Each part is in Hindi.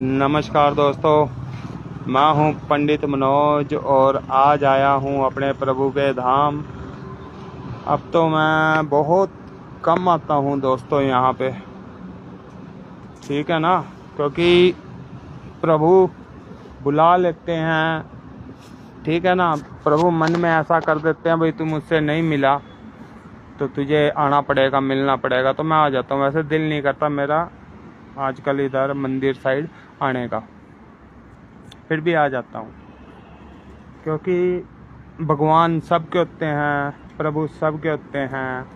नमस्कार दोस्तों, मैं हूं पंडित मनोज और आज आया हूं अपने प्रभु के धाम। अब तो मैं बहुत कम आता हूं दोस्तों यहाँ पे, ठीक है ना, क्योंकि प्रभु बुला लेते हैं, ठीक है ना। प्रभु मन में ऐसा कर देते हैं, भाई तू मुझसे नहीं मिला तो तुझे आना पड़ेगा, मिलना पड़ेगा, तो मैं आ जाता हूँ। वैसे दिल नहीं करता मेरा आजकल इधर मंदिर साइड आने का, फिर भी आ जाता हूँ, क्योंकि भगवान सबके होते हैं, प्रभु सबके होते हैं।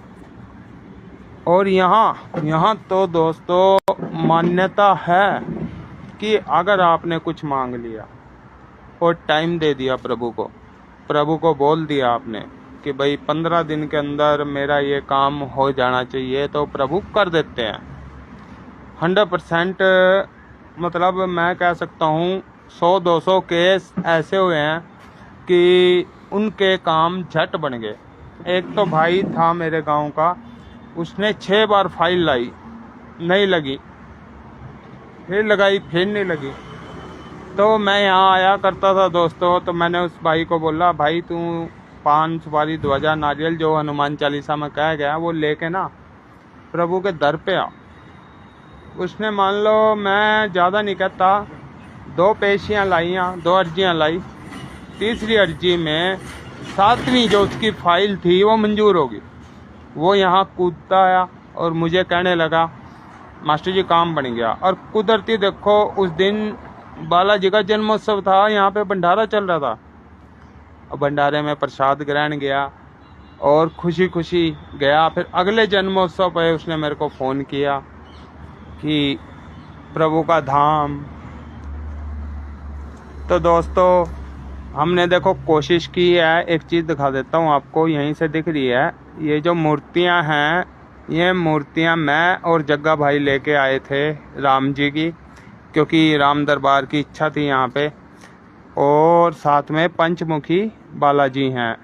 और यहाँ तो दोस्तों मान्यता है कि अगर आपने कुछ मांग लिया और टाइम दे दिया प्रभु को बोल दिया आपने कि भाई 15 दिन के अंदर मेरा ये काम हो जाना चाहिए, तो प्रभु कर देते हैं 100%। मतलब मैं कह सकता हूँ 100-200 केस ऐसे हुए हैं कि उनके काम झट बन गए। एक तो भाई था मेरे गांव का, उसने 6 बार फाइल लाई, नहीं लगी, फिर लगाई, फिर नहीं लगी। तो मैं यहाँ आया करता था दोस्तों, तो मैंने उस भाई को बोला, भाई तू पान सुपारी ध्वजा नारियल जो हनुमान चालीसा में कहा गया वो लेके ना प्रभु के दर पे आ। उसने मान लो, मैं ज़्यादा नहीं कहता, 2 पेशियाँ लाइयाँ, 2 अर्जियाँ लाई। तीसरी अर्जी में 7वीं जो उसकी फाइल थी वो मंजूर होगी। वो यहाँ कूदता आया और मुझे कहने लगा, मास्टर जी काम बन गया। और कुदरती देखो, उस दिन बालाजी का जन्मोत्सव था, यहाँ पे भंडारा चल रहा था। और भंडारे में प्रसाद ग्रहण गया और खुशी खुशी गया। फिर अगले जन्मोत्सव पे उसने मेरे को फ़ोन किया कि प्रभु का धाम। तो दोस्तों हमने देखो कोशिश की है। एक चीज़ दिखा देता हूँ आपको, यहीं से दिख रही है, ये जो मूर्तियाँ हैं, ये मूर्तियाँ मैं और जग्गा भाई लेके आए थे राम जी की, क्योंकि राम दरबार की इच्छा थी यहाँ पे। और साथ में पंचमुखी बालाजी हैं,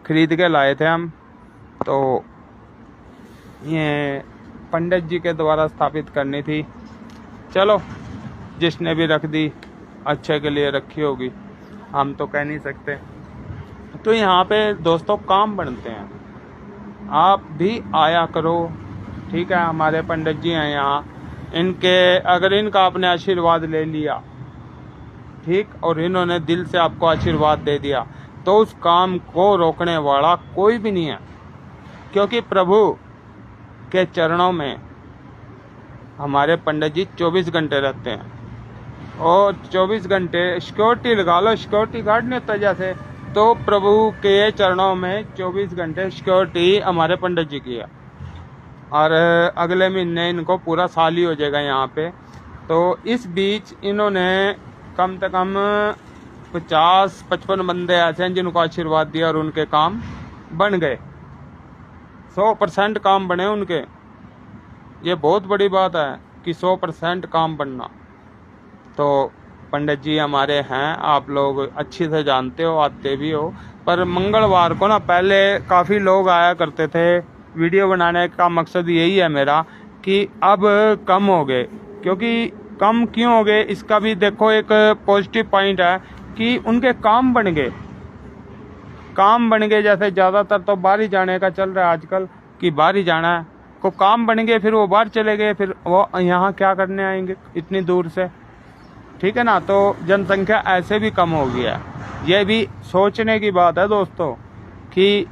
खरीद के लाए थे हम। तो ये पंडित जी के द्वारा स्थापित करनी थी। चलो, जिसने भी रख दी अच्छे के लिए रखी होगी, हम तो कह नहीं सकते। तो यहाँ पे दोस्तों काम बनते हैं, आप भी आया करो, ठीक है। हमारे पंडित जी हैं यहाँ, इनके अगर इनका आपने आशीर्वाद ले लिया, ठीक, और इन्होंने दिल से आपको आशीर्वाद दे दिया, तो उस काम को रोकने वाला कोई भी नहीं है। क्योंकि प्रभु के चरणों में हमारे पंडित जी 24 घंटे रहते हैं। और 24 घंटे सिक्योरिटी लगा लो, सिक्योरिटी गार्ड नहीं होता जैसे, तो प्रभु के चरणों में 24 घंटे सिक्योरिटी हमारे पंडित जी की है। और अगले महीने इनको पूरा साल ही हो जाएगा यहाँ पे। तो इस बीच इन्होंने कम से कम 50-55 बंदे ऐसे हैं जिनको आशीर्वाद दिया और उनके काम बन गए, 100% काम बने उनके। ये बहुत बड़ी बात है कि 100% काम बनना। तो पंडित जी हमारे हैं, आप लोग अच्छी से जानते हो, आते भी हो। पर मंगलवार को ना पहले काफ़ी लोग आया करते थे। वीडियो बनाने का मकसद यही है मेरा कि अब कम हो गए। क्योंकि कम क्यों हो गए, इसका भी देखो एक पॉजिटिव पॉइंट है कि उनके काम बन गए। काम बन गए, जैसे ज़्यादातर तो बाहर ही जाने का चल रहा है आजकल कि बाहर ही जाना है, को काम बन गए, फिर वो बाहर चले गए, फिर वो यहाँ क्या करने आएंगे इतनी दूर से, ठीक है ना। तो जनसंख्या ऐसे भी कम हो गया। ये भी सोचने की बात है दोस्तों कि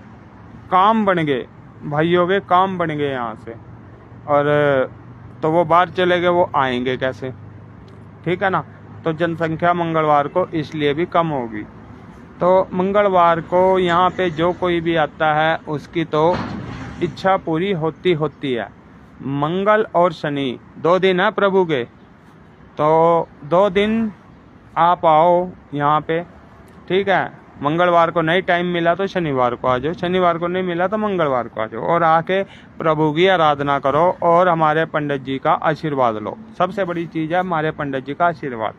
काम बन गए, भाइयों के काम बन गए यहाँ से, और तो वो बाहर चले गए, वो आएंगे कैसे, ठीक है ना। तो जनसंख्या मंगलवार को इसलिए भी कम होगी। तो मंगलवार को यहाँ पे जो कोई भी आता है उसकी तो इच्छा पूरी होती है। मंगल और शनि 2 दिन है प्रभु के, तो 2 दिन आप आओ यहाँ पे, ठीक है। मंगलवार को नहीं टाइम मिला तो शनिवार को आ जाओ, शनिवार को नहीं मिला तो मंगलवार को आ जाओ, और आके प्रभु की आराधना करो और हमारे पंडित जी का आशीर्वाद लो। सबसे बड़ी चीज़ है हमारे पंडित जी का आशीर्वाद।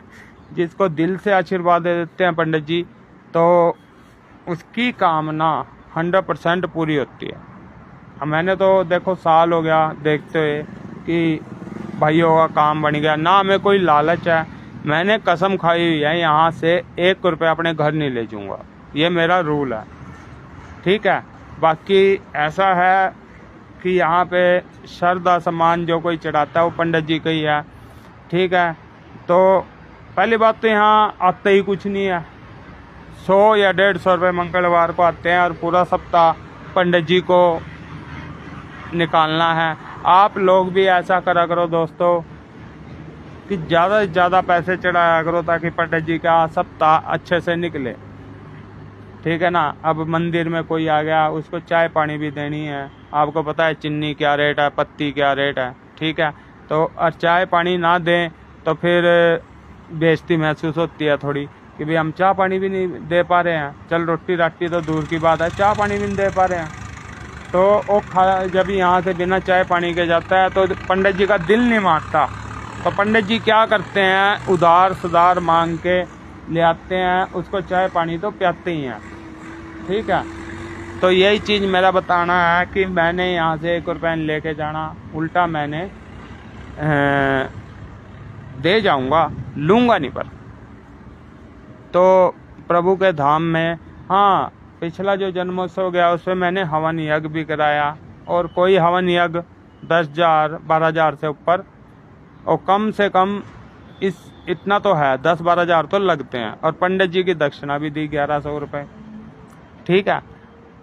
जिसको दिल से आशीर्वाद दे देते हैं पंडित जी, तो उसकी कामना 100% पूरी होती है। मैंने तो देखो साल हो गया देखते हुए कि भाइयों का काम बन गया ना। हमें कोई लालच है, मैंने कसम खाई हुई है यहाँ से 1 रुपये अपने घर नहीं ले जाऊँगा, ये मेरा रूल है, ठीक है। बाकी ऐसा है कि यहाँ पे श्रद्धा सम्मान जो कोई चढ़ाता है वो पंडित जी का ही है, ठीक है। तो पहली बात तो यहाँ आते ही कुछ नहीं है, 100 या 150 रुपये मंगलवार को आते हैं और पूरा सप्ताह पंडित जी को निकालना है। आप लोग भी ऐसा करा करो दोस्तों कि ज़्यादा से ज़्यादा पैसे चढ़ाया करो ताकि पंडित जी का सप्ताह अच्छे से निकले, ठीक है ना। अब मंदिर में कोई आ गया, उसको चाय पानी भी देनी है, आपको पता है चीनी क्या रेट है, पत्ती क्या रेट है, ठीक है। तो और चाय पानी ना दें तो फिर बेइज्जती महसूस होती है थोड़ी कि भाई हम चाय पानी भी नहीं दे पा रहे हैं, चल रोटी राटी तो दूर की बात है, चाय पानी भी नहीं दे पा रहे हैं। तो वो जब यहाँ से बिना चाय पानी के जाता है तो पंडित जी का दिल नहीं मानता, तो पंडित जी क्या करते हैं, उधार सुधार मांग के ले आते हैं, उसको चाय पानी तो पियाते ही हैं, ठीक है। तो यही चीज़ मेरा बताना है कि मैंने यहाँ से 1 रुपये लेके जाना, उल्टा मैंने दे जाऊँगा, लूँगा नहीं। पर तो प्रभु के धाम में, हाँ, पिछला जो जन्मोत्सव गया उसमें मैंने हवन यज्ञ भी कराया, और कोई हवन यज्ञ 10,000 12,000 से ऊपर, और कम से कम इतना तो है 10-12 हज़ार तो लगते हैं, और पंडित जी की दक्षिणा भी दी 1100 रुपये, ठीक है।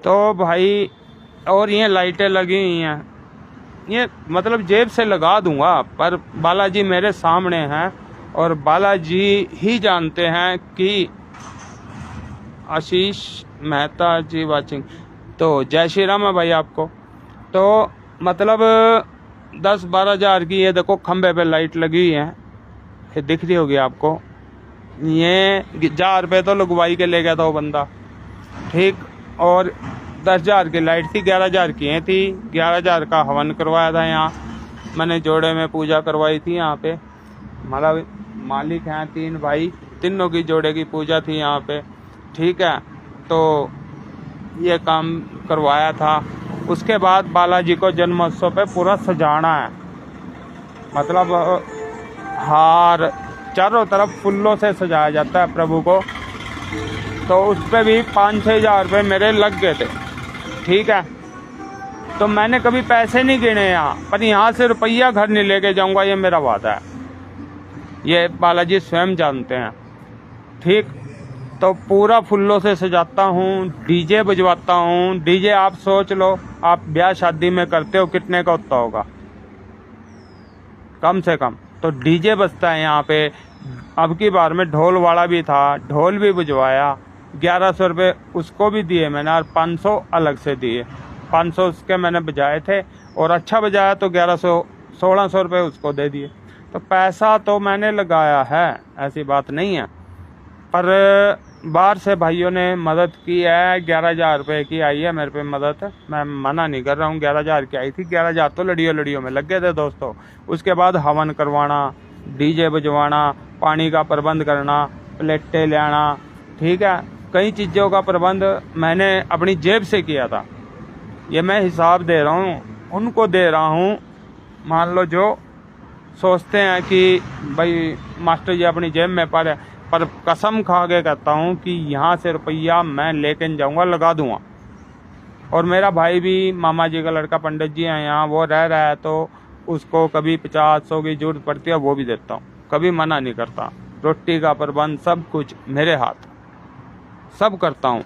तो भाई और ये लाइटें लगी हुई हैं, ये मतलब जेब से लगा दूंगा, पर बालाजी मेरे सामने हैं और बालाजी ही जानते हैं कि आशीष मेहता जी वाचिंग, तो जय श्री राम है भाई आपको। तो मतलब 10-12 हज़ार की ये देखो खंबे पे लाइट लगी हुई है, ये दिख रही होगी आपको, ये 1,000 रुपये तो लगवाई के ले गया था वो बंदा, ठीक। और 10,000 की लाइट थी, 11,000 की थी, 11,000 का हवन करवाया था यहाँ मैंने, जोड़े में पूजा करवाई थी यहाँ पे, मतलब मालिक हैं 3 भाई, तीनों की जोड़े की पूजा थी यहाँ पे, ठीक है। तो ये काम करवाया था। उसके बाद बालाजी को जन्मोत्सव पे पूरा सजाना है, मतलब हार चारों तरफ फूलों से सजाया जाता है प्रभु को, तो उस पर भी 5-6 हज़ार रुपये मेरे लग गए थे, ठीक है। तो मैंने कभी पैसे नहीं गिने यहाँ, पर यहाँ से रुपया घर नहीं लेके जाऊँगा, ये मेरा वादा है, ये बालाजी स्वयं जानते हैं, ठीक। तो पूरा फूलों से सजाता हूँ, डीजे बजवाता हूँ। डीजे आप सोच लो, आप ब्याह शादी में करते हो कितने का होता होगा, कम से कम तो डीजे बजता है यहाँ पे। अब की बार में ढोल वाला भी था, ढोल भी बजवाया, 1100 रुपये उसको भी दिए मैंने, और 500 अलग से दिए, 500 उसके मैंने बजाए थे, और अच्छा बजाया तो 1600 रुपये उसको दे दिए। तो पैसा तो मैंने लगाया है, ऐसी बात नहीं है, पर बाहर से भाइयों ने मदद की है। 11,000 रुपये की आई है मेरे पे मदद, मैं मना नहीं कर रहा हूँ, 11,000 की आई थी, 11,000 तो लड़ियों में लग गए थे दोस्तों। उसके बाद हवन करवाना, डीजे बजवाना, पानी का प्रबंध करना, प्लेटें ले आना, ठीक है, कई चीज़ों का प्रबंध मैंने अपनी जेब से किया था। ये मैं हिसाब दे रहा हूँ, उनको दे रहा हूँ, मान लो जो सोचते हैं कि भाई मास्टर जी अपनी जेब में पर कसम खा के कहता हूँ कि यहाँ से रुपया मैं लेके जाऊँगा, लगा दूँगा। और मेरा भाई भी, मामा जी का लड़का पंडित जी हैं यहाँ, वो रह रहा है, तो उसको कभी 50-100 की जरूरत पड़ती है वो भी देता हूँ, कभी मना नहीं करता। रोटी का प्रबंध सब कुछ मेरे हाथ, सब करता हूँ।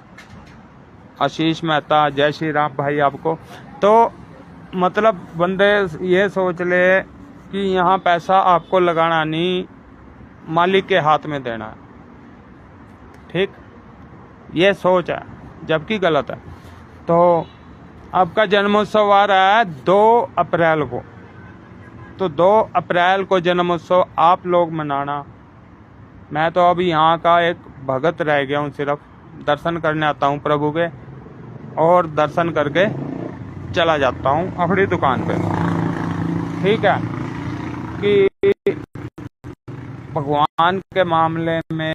आशीष मेहता, जय श्री राम भाई आपको। तो मतलब बंदे ये सोच ले कि यहाँ पैसा आपको लगाना नहीं, मालिक के हाथ में देना है, ठीक, ये सोच है, जबकि गलत है। तो आपका जन्मोत्सव आ रहा है 2 अप्रैल को, तो 2 अप्रैल को जन्मोत्सव आप लोग मनाना। मैं तो अभी यहाँ का एक भगत रह गया हूँ, सिर्फ दर्शन करने आता हूँ प्रभु के, और दर्शन करके चला जाता हूँ अपनी दुकान पे, ठीक है। कि भगवान के मामले में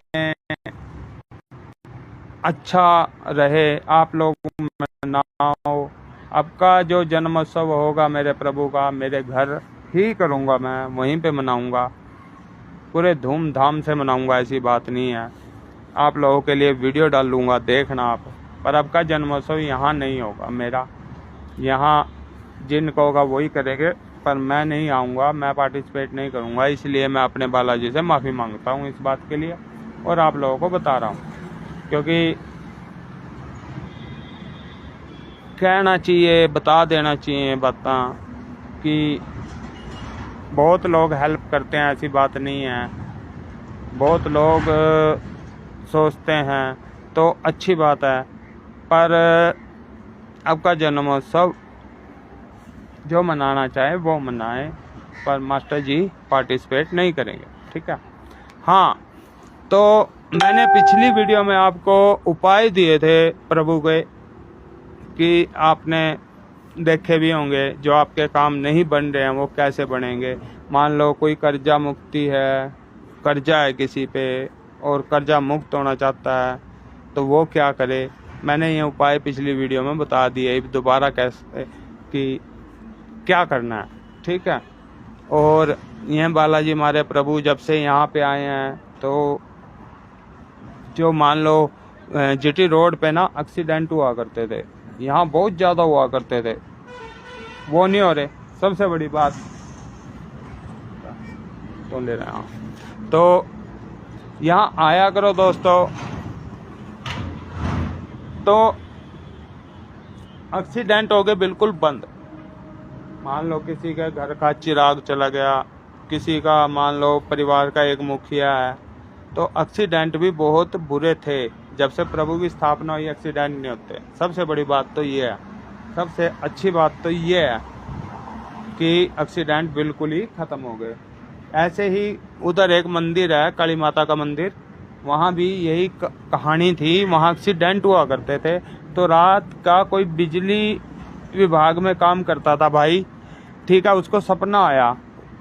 अच्छा रहे, आप लोग मनाओ। आपका जो जन्मोत्सव होगा मेरे प्रभु का, मेरे घर ही करूँगा, मैं वहीं पे मनाऊँगा, पूरे धूमधाम से मनाऊँगा, ऐसी बात नहीं है। आप लोगों के लिए वीडियो डाल लूँगा, देखना आप। पर अब का जन्मोत्सव यहाँ नहीं होगा मेरा, यहाँ जिनको होगा वही करेंगे, पर मैं नहीं आऊँगा, मैं पार्टिसिपेट नहीं करूँगा। इसलिए मैं अपने बालाजी से माफ़ी मांगता हूँ इस बात के लिए, और आप लोगों को बता रहा हूँ, क्योंकि कहना चाहिए, बता देना चाहिए बातें कि बहुत लोग हेल्प करते हैं, ऐसी बात नहीं है। बहुत लोग सोचते हैं तो अच्छी बात है, पर अब का जन्मोत्सव जो मनाना चाहे वो मनाए, पर मास्टर जी पार्टिसिपेट नहीं करेंगे, ठीक है। हाँ, तो मैंने पिछली वीडियो में आपको उपाय दिए थे प्रभु के, कि आपने देखे भी होंगे, जो आपके काम नहीं बन रहे हैं वो कैसे बनेंगे। मान लो कोई कर्जा मुक्ति है, कर्जा है किसी पे और कर्जा मुक्त होना चाहता है, तो वो क्या करे। मैंने ये उपाय पिछली वीडियो में बता दिए, दोबारा कैसे कि क्या करना है, ठीक है। और ये बालाजी हमारे प्रभु जब से यहाँ पे आए हैं, तो जो मान लो जीटी रोड पे ना एक्सीडेंट हुआ करते थे, यहाँ बहुत ज़्यादा हुआ करते थे, वो नहीं हो रहे। सबसे बड़ी बात तो ले रहे हैं, तो यहाँ आया करो दोस्तों, तो एक्सीडेंट हो गए बिल्कुल बंद। मान लो किसी के घर का चिराग चला गया, किसी का मान लो परिवार का एक मुखिया है, तो एक्सीडेंट भी बहुत बुरे थे। जब से प्रभु की स्थापना हुई एक्सीडेंट नहीं होते। सबसे बड़ी बात तो ये है, सबसे अच्छी बात तो ये है कि एक्सीडेंट बिल्कुल ही ख़त्म हो गए। ऐसे ही उधर एक मंदिर है, काली माता का मंदिर, वहाँ भी यही कहानी थी। वहाँ एक्सीडेंट हुआ करते थे, तो रात का कोई बिजली विभाग में काम करता था भाई, ठीक है, उसको सपना आया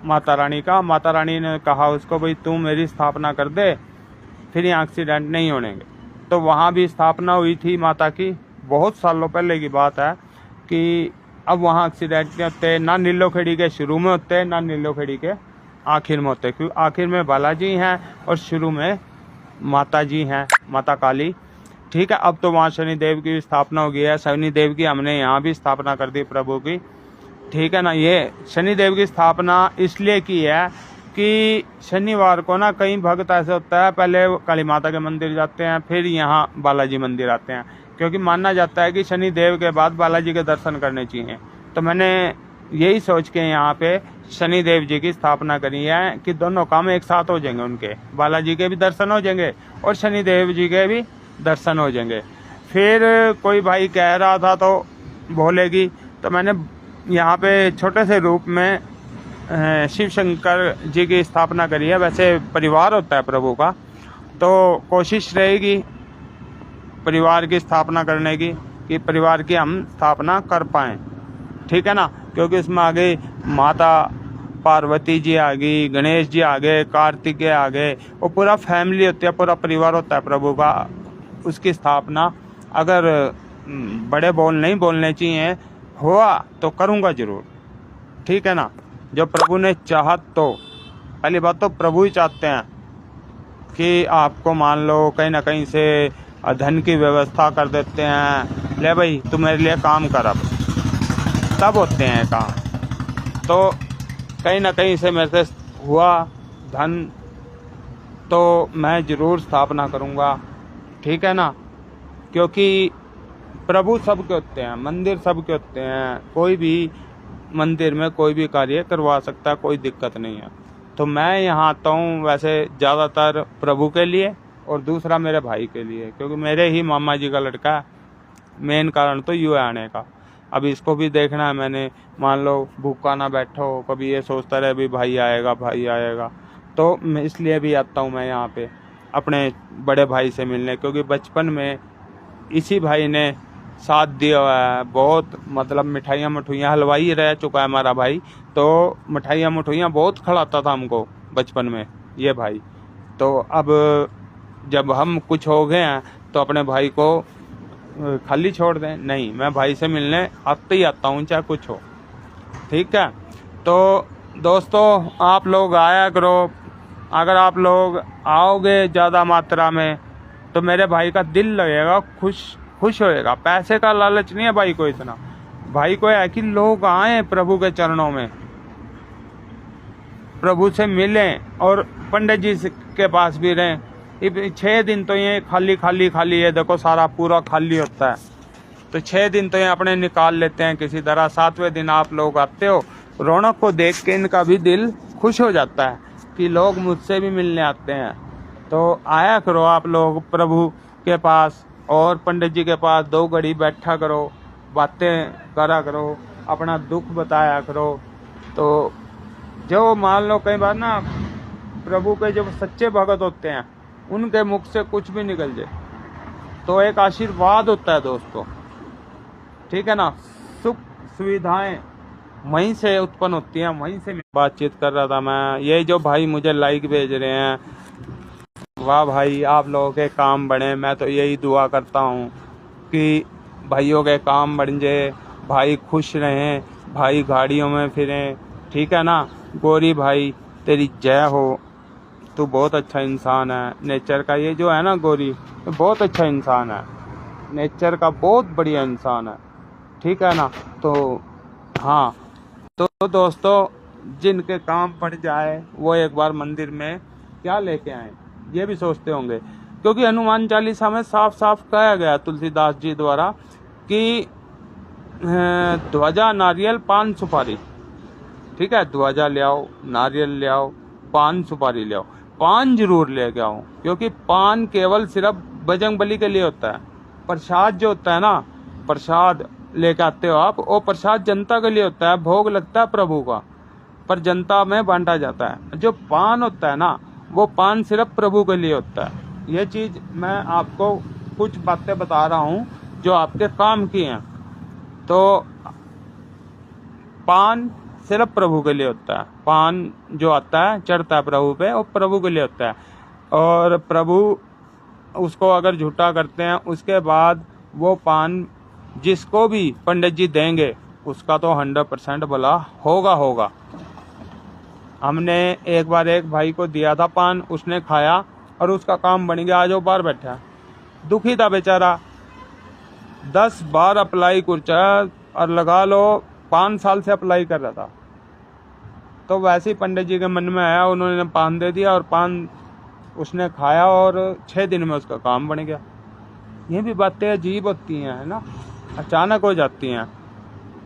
माता रानी का। माता रानी ने कहा उसको, भाई तू मेरी स्थापना कर दे, फिर यहाँ एक्सीडेंट नहीं होने। तो वहाँ भी स्थापना हुई थी माता की, बहुत सालों पहले की बात है, कि अब वहाँ एक्सीडेंट नहीं होते, ना नीलोखेड़ी के शुरू में होते, ना नीलोखेड़ी के आखिर में होते, क्योंकि आखिर में बालाजी हैं और शुरू में माता जी हैं, माता काली, ठीक है। अब तो वहाँ शनिदेव की स्थापना हो गई है। शनिदेव की हमने यहाँ भी स्थापना कर दी प्रभु की, ठीक है ना। ये शनिदेव की स्थापना इसलिए की है कि शनिवार को ना कई भक्त ऐसे होता है, पहले काली माता के मंदिर जाते हैं, फिर यहाँ बालाजी मंदिर आते हैं, क्योंकि माना जाता है कि शनिदेव के बाद बालाजी के दर्शन करने चाहिए। तो मैंने यही सोच के यहाँ पे शनिदेव जी की स्थापना करी है कि दोनों काम एक साथ हो जाएंगे, उनके बालाजी के भी दर्शन हो जाएंगे और शनिदेव जी के भी दर्शन हो जाएंगे। फिर कोई भाई कह रहा था तो बोलेगी, तो मैंने यहाँ पे छोटे से रूप में शिव शंकर जी की स्थापना करी है। वैसे परिवार होता है प्रभु का, तो कोशिश रहेगी परिवार की स्थापना करने की, कि परिवार की हम स्थापना कर पाएँ, ठीक है ना। क्योंकि इसमें आगे माता पार्वती जी आ गई, गणेश जी आ गए, कार्तिकेय आ गए, वो पूरा फैमिली होती है, पूरा परिवार होता है प्रभु का। उसकी स्थापना अगर बड़े बोल नहीं बोलने चाहिए, हुआ तो करूँगा ज़रूर, ठीक है ना। जो प्रभु ने चाहत, तो पहली बात तो प्रभु ही चाहते हैं कि आपको मान लो कहीं ना कहीं से धन की व्यवस्था कर देते हैं, ले भाई तू मेरे लिए काम कर, अब तब होते हैं काम। तो कहीं ना कहीं से मेरे से हुआ धन, तो मैं ज़रूर स्थापना करूँगा, ठीक है ना। क्योंकि प्रभु सबके होते हैं, मंदिर सबके होते हैं, कोई भी मंदिर में कोई भी कार्य करवा सकता है, कोई दिक्कत नहीं है। तो मैं यहाँ आता हूँ वैसे ज़्यादातर प्रभु के लिए, और दूसरा मेरे भाई के लिए, क्योंकि मेरे ही मामा जी का लड़का है। मेन कारण तो यूँ है आने का। अब इसको भी देखना है मैंने, मान लो भूखा ना बैठो, कभी ये सोचता रहे भी भाई आएगा भाई आएगा। तो मैं इसलिए भी आता हूँ मैं यहाँ पे अपने बड़े भाई से मिलने, क्योंकि बचपन में इसी भाई ने साथ दिया हुआ है बहुत। मतलब मिठाइयाँ मठुइयाँ, हलवाई रह चुका है हमारा भाई, तो मिठाइयाँ मठुइयाँ बहुत खिलाता था हमको बचपन में ये भाई। तो अब जब हम कुछ हो गए हैं तो अपने भाई को खाली छोड़ दें? नहीं, मैं भाई से मिलने आते ही आता हूँ चाहे कुछ हो, ठीक है। तो दोस्तों आप लोग आया करो, अगर आप लोग आओगे ज़्यादा मात्रा में तो मेरे भाई का दिल लगेगा, खुश होएगा। पैसे का लालच नहीं है भाई को इतना, भाई को है कि लोग आए प्रभु के चरणों में, प्रभु से मिलें और पंडित जी के पास भी रहें। 6 दिन तो ये खाली ये देखो सारा पूरा खाली होता है, तो 6 दिन तो ये अपने निकाल लेते हैं किसी तरह। 7वें दिन आप लोग आते हो, रौनक को देख के इनका भी दिल खुश हो जाता है कि लोग मुझसे भी मिलने आते हैं। तो आया करो आप लोग प्रभु के पास और पंडित जी के पास 2 घड़ी बैठा करो, बातें करा करो, अपना दुख बताया करो। तो जो मान लो कई बार ना प्रभु के जो सच्चे भगत होते हैं उनके मुख से कुछ भी निकल जाए तो एक आशीर्वाद होता है दोस्तों, ठीक है ना। सुख सुविधाएं वहीं से उत्पन्न होती हैं, वहीं से बातचीत कर रहा था मैं। ये जो भाई मुझे लाइक भेज रहे हैं, वाह भाई आप लोगों के काम बढ़े। मैं तो यही दुआ करता हूँ कि भाइयों के काम बढ़ जाए, भाई खुश रहें, भाई गाड़ियों में फिरें, ठीक है ना। गोरी भाई तेरी जय हो, तू बहुत अच्छा इंसान है। नेचर का ये जो है ना गोरी, तो बहुत अच्छा इंसान है, नेचर का बहुत बढ़िया इंसान है, ठीक है ना। तो हाँ, तो दोस्तों जिनके काम पड़ जाए वो एक बार मंदिर में क्या लेके आए ये भी सोचते होंगे, क्योंकि हनुमान चालीसा में साफ साफ कहा गया तुलसीदास जी द्वारा कि ध्वजा नारियल पान सुपारी, ठीक है। ध्वजा ले आओ, नारियल ले आओ, पान सुपारी ले आओ, पान जरूर लेके आओ, क्योंकि पान केवल सिर्फ बजरंग बली के लिए होता है। प्रसाद जो होता है ना, प्रसाद लेके आते हो आप, वो प्रसाद जनता के लिए होता है, भोग लगता है प्रभु का, पर जनता में बांटा जाता है। जो पान होता है ना, वो पान सिर्फ प्रभु के लिए होता है। ये चीज मैं आपको कुछ बातें बता रहा हूँ जो आपके काम की हैं। तो पान सिर्फ प्रभु के लिए होता है, पान जो आता है चढ़ता है प्रभु पे, वो प्रभु के लिए होता है। और प्रभु उसको अगर झूठा करते हैं, उसके बाद वो पान जिसको भी पंडित जी देंगे उसका तो 100% भला होगा। हमने एक बार एक भाई को दिया था पान, उसने खाया और उसका काम बन गया, आज वो बाहर बैठा है, दुखी था बेचारा। 10 बार अप्लाई कुर्चा और लगा लो 5 साल से अप्लाई कर रहा था। तो वैसे ही पंडित जी के मन में आया, उन्होंने पान दे दिया और पान उसने खाया और 6 दिन में उसका काम बन गया। ये भी बातें अजीब होती हैं, है ना, अचानक हो जाती हैं।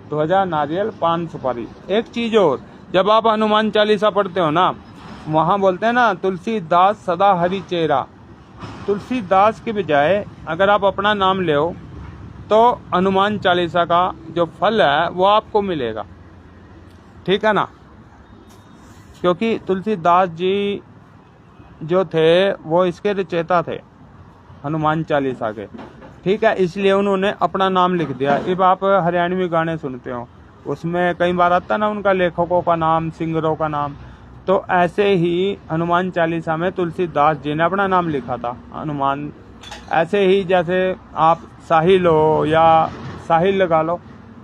ध्वजा नारियल पान सुपारी। एक चीज और, जब आप हनुमान चालीसा पढ़ते हो ना, वहाँ बोलते हैं ना तुलसीदास सदा हरि चेरा। तुलसीदास के बजाय अगर आप अपना नाम ले तो हनुमान चालीसा का जो फल है वो आपको मिलेगा, ठीक है ना। क्योंकि तुलसीदास जी जो थे वो इसके रचयिता थे हनुमान चालीसा के, ठीक है, इसलिए उन्होंने अपना नाम लिख दिया। अब आप हरियाणवी गाने सुनते हो, उसमें कई बार आता ना उनका लेखकों का नाम, सिंगरों का नाम, तो ऐसे ही हनुमान चालीसा में तुलसीदास जी ने अपना नाम लिखा था हनुमान। ऐसे ही जैसे आप साहिल हो या साहिल लगा लो,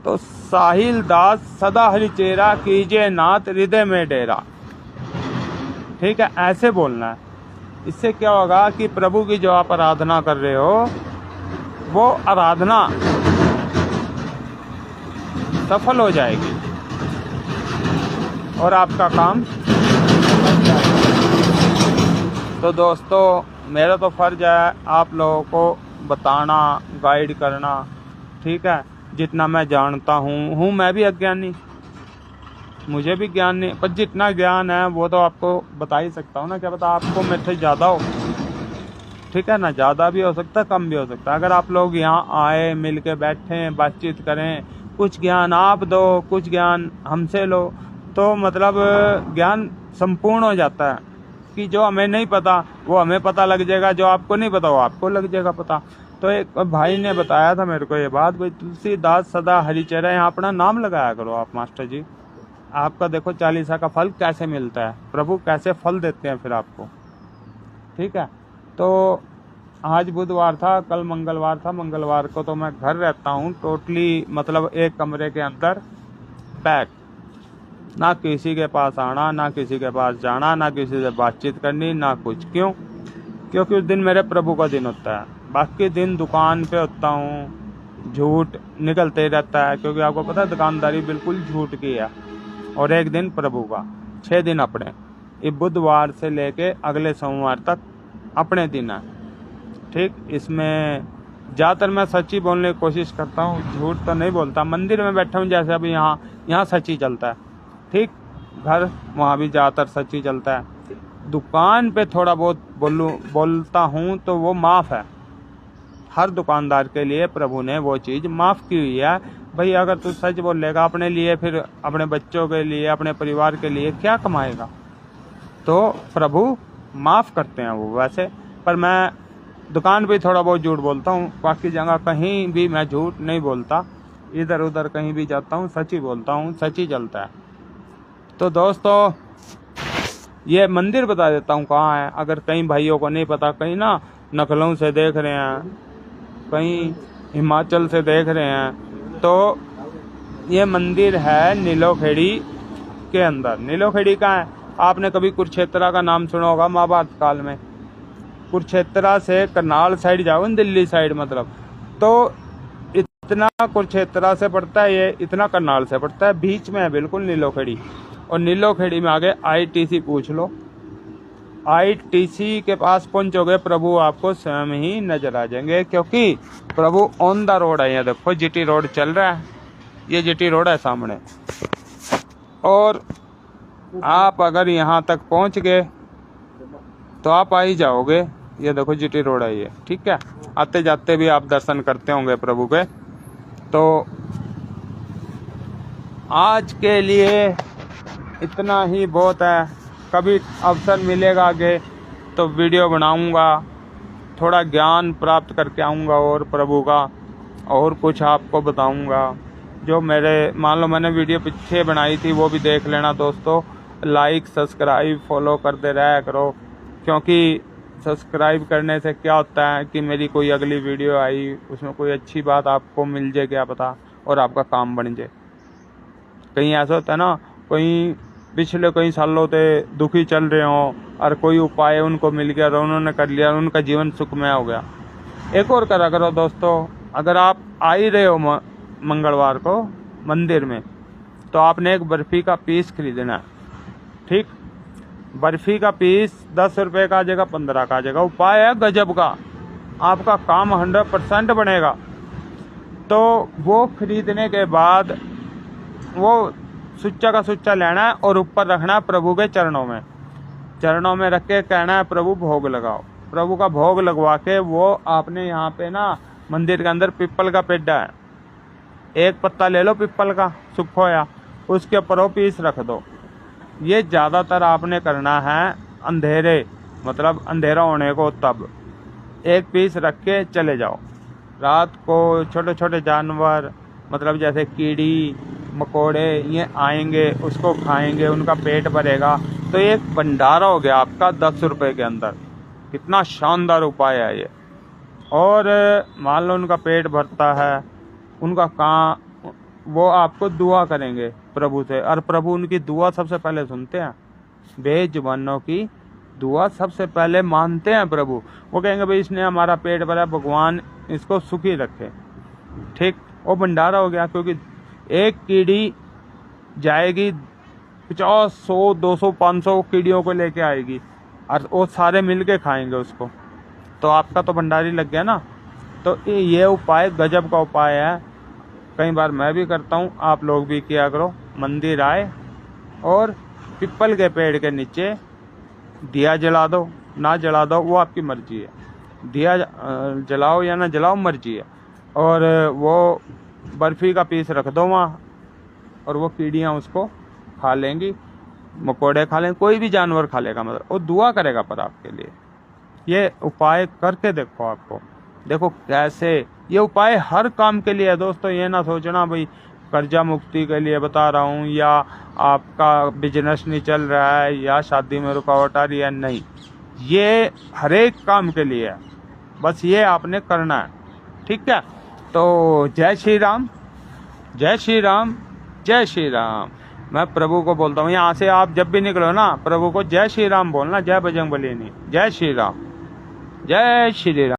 तो साहिल दास सदा हरि चेरा कीजिए नाथ हृदय में डेरा, ठीक है, ऐसे बोलना है। इससे क्या होगा कि प्रभु की जो आप आराधना कर रहे हो वो आराधना सफल हो जाएगी और आपका काम। तो दोस्तों मेरा तो फर्ज है आप लोगों को बताना, गाइड करना, ठीक है। जितना मैं जानता हूँ मैं भी अज्ञानी, मुझे भी ज्ञान नहीं, पर जितना ज्ञान है वो तो आपको बता ही सकता हूँ ना। क्या पता आपको मेरे से ज़्यादा हो, ठीक है ना, ज़्यादा भी हो सकता है, कम भी हो सकता है। अगर आप लोग यहाँ आए, मिल के बैठें, बातचीत करें, कुछ ज्ञान आप दो, कुछ ज्ञान हमसे लो, तो मतलब ज्ञान संपूर्ण हो जाता है कि जो हमें नहीं पता वो हमें पता लग जाएगा, जो आपको नहीं पता वो आपको लग जाएगा पता। तो एक भाई ने बताया था मेरे को ये बात, भाई तुलसीदास सदा हरिचेरा, यहाँ अपना नाम लगाया करो आप मास्टर जी। आपका देखो चालीसा का फल कैसे मिलता है, प्रभु कैसे फल देते हैं फिर आपको, ठीक है। तो आज बुधवार था, कल मंगलवार था। मंगलवार को तो मैं घर रहता हूँ टोटली, मतलब एक कमरे के अंदर पैक, ना किसी के पास आना, ना किसी के पास जाना, ना किसी से बातचीत करनी, ना कुछ। क्यों? क्योंकि उस दिन मेरे प्रभु का दिन होता है। बाकी दिन दुकान पे होता हूँ, झूठ निकलते ही रहता है, क्योंकि आपको पता है दुकानदारी बिल्कुल झूठ की है। और एक दिन प्रभु का, 6 दिन अपने। ये बुधवार से लेके अगले सोमवार तक अपने दिन है। ठीक, इसमें ज़्यादातर मैं सच्ची बोलने की कोशिश करता हूँ, झूठ तो नहीं बोलता। मंदिर में बैठा हूँ जैसे अभी यहाँ सच्ची चलता है। ठीक, घर वहाँ भी ज़्यादातर सच्ची चलता है। दुकान पे थोड़ा बहुत बोलता हूँ तो वो माफ़ है। हर दुकानदार के लिए प्रभु ने वो चीज़ माफ़ की हुई है। भाई अगर तू सच बोलेगा अपने लिए, फिर अपने बच्चों के लिए, अपने परिवार के लिए क्या कमाएगा? तो प्रभु माफ़ करते हैं वो वैसे। पर मैं दुकान पे थोड़ा बहुत झूठ बोलता हूँ, बाकी जगह कहीं भी मैं झूठ नहीं बोलता। इधर उधर कहीं भी जाता हूँ सच ही बोलता हूँ, सच ही चलता है। तो दोस्तों ये मंदिर बता देता हूँ कहाँ है, अगर कई भाइयों को नहीं पता। कहीं ना नकलों से देख रहे हैं, कहीं हिमाचल से देख रहे हैं। तो ये मंदिर है नीलोखेड़ी के अंदर। नीलोखेड़ी कहाँ है? आपने कभी कुरुक्षेत्र का नाम सुना होगा महाभारत काल में। कुरुक्षेत्र से करनाल साइड जाओ, दिल्ली साइड मतलब, तो इतना कुरुक्षेत्र से पड़ता है ये, इतना करनाल से पड़ता है, बीच में है बिल्कुल नीलोखेड़ी। और नीलोखेड़ी में आगे ITC पूछ लो, ITC के पास पहुंचोगे प्रभु आपको स्वयं ही नजर आ जाएंगे, क्योंकि प्रभु ऑन द रोड है। ये देखो GT रोड चल रहा है, ये GT रोड है सामने। और आप अगर यहाँ तक पहुँच गए तो आप आ ही जाओगे। ये देखो GT रोड है ये, ठीक है। आते जाते भी आप दर्शन करते होंगे प्रभु के। तो आज के लिए इतना ही बहुत है। कभी अवसर मिलेगा आगे तो वीडियो बनाऊंगा, थोड़ा ज्ञान प्राप्त करके आऊँगा और प्रभु का, और कुछ आपको बताऊंगा। जो मेरे मान लो मैंने वीडियो पीछे बनाई थी वो भी देख लेना दोस्तों। लाइक सब्सक्राइब फॉलो करते रहा करो, क्योंकि सब्सक्राइब करने से क्या होता है कि मेरी कोई अगली वीडियो आई उसमें कोई अच्छी बात आपको मिल जाए, क्या पता, और आपका काम बन जाए। कहीं ऐसा होता है ना, कहीं पिछले कई सालों से दुखी चल रहे हों और कोई उपाय उनको मिल गया और उन्होंने कर लिया, उनका जीवन सुखमय हो गया। एक और करा करो दोस्तों, अगर आप आ ही रहे हो मंगलवार को मंदिर में, तो आपने एक बर्फ़ी का पीस खरीदना है। ठीक, बर्फ़ी का पीस 10 रुपये का आ जाएगा, 15 का आ जाएगा। उपाय है गजब का, आपका काम 100% बनेगा। तो वो खरीदने के बाद वो सुच्चा का सुच्चा लेना है और ऊपर रखना है प्रभु के चरणों में रख के कहना है प्रभु भोग लगाओ। प्रभु का भोग लगवा के वो आपने यहाँ पे ना मंदिर के अंदर पीपल का पेड़ा है, एक पत्ता ले लो पीपल का सूखा होया, उसके ऊपर वो पीस रख दो। ये ज़्यादातर आपने करना है अंधेरे, मतलब अंधेरा होने को तब एक पीस रख के चले जाओ। रात को छोटे छोटे जानवर, मतलब जैसे कीड़ी मकोड़े, ये आएंगे, उसको खाएंगे, उनका पेट भरेगा। तो एक भंडारा हो गया आपका 10 रुपये के अंदर। कितना शानदार उपाय है ये। और मान लो उनका पेट भरता है, उनका कहाँ, वो आपको दुआ करेंगे प्रभु से, और प्रभु उनकी दुआ सबसे पहले सुनते हैं। बेजुबानों की दुआ सबसे पहले मानते हैं प्रभु। वो कहेंगे भाई इसने हमारा पेट भरा, भगवान इसको सुखी रखे। ठीक, वो भंडारा हो गया, क्योंकि एक कीड़ी जाएगी 50, 100, 200, 500 कीड़ियों को लेके आएगी और वो सारे मिल के खाएंगे उसको, तो आपका तो भंडारी लग गया ना। तो ये उपाय गजब का उपाय है। कई बार मैं भी करता हूँ, आप लोग भी किया करो। मंदिर आए और पीपल के पेड़ के नीचे दिया जला दो, ना जला दो वो आपकी मर्जी है। दिया जलाओ या ना जलाओ मर्जी है। और वो बर्फ़ी का पीस रख दो वहाँ, और वो कीड़ियाँ उसको खा लेंगी, मकोड़े खा लेंगे, कोई भी जानवर खा लेगा, मतलब वो दुआ करेगा पर आपके लिए। ये उपाय करके देखो, आपको देखो कैसे ये उपाय हर काम के लिए है दोस्तों। ये ना सोचना भाई कर्जा मुक्ति के लिए बता रहा हूँ, या आपका बिजनेस नहीं चल रहा है, या शादी में रुकावट आ रही है, नहीं, ये हर एक काम के लिए है। बस ये आपने करना है, ठीक है। तो जय श्री राम, जय श्री राम, जय श्री राम। मैं प्रभु को बोलता हूँ, यहाँ से आप जब भी निकलो ना, प्रभु को जय श्री राम बोलना, जय बजरंगबली नहीं, जय श्री राम, जय श्री राम।